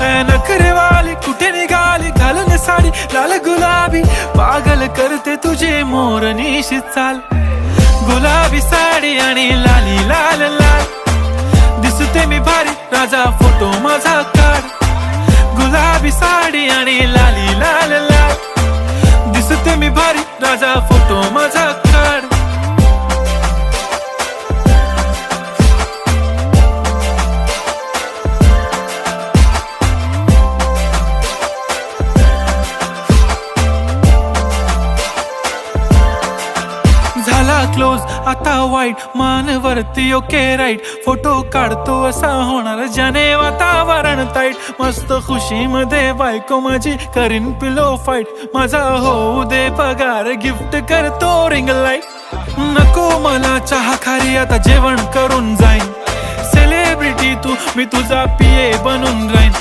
नखरेवाली कुठे निघाली घालून साडी लाल गुलाबी, पागल करते तुझे मोरनीशी चाल. गुलाबी साडी आणि लाली लाल लाल, दिसते मी भारी राजा फोटो माझा काढ. गुलाबी साडी आणि लाली लाल लाल, दिसते मी भारी राजा फोटो माझा काढ. झाला क्लोज आता वाईट, मानवरती ओके राईट. फोटो काढतो असा होणार ज्याने वातावरण ताईट. मस्त खुशी मध्ये बायको माझी करीन पिलो फाईट. माझा होऊ दे पगार गिफ्ट करतो रिंग लाईट. नको मला चहा खारी आता जेवण करून जाईन. सेलिब्रिटी तू मी तुझा पिये बनून राहीन.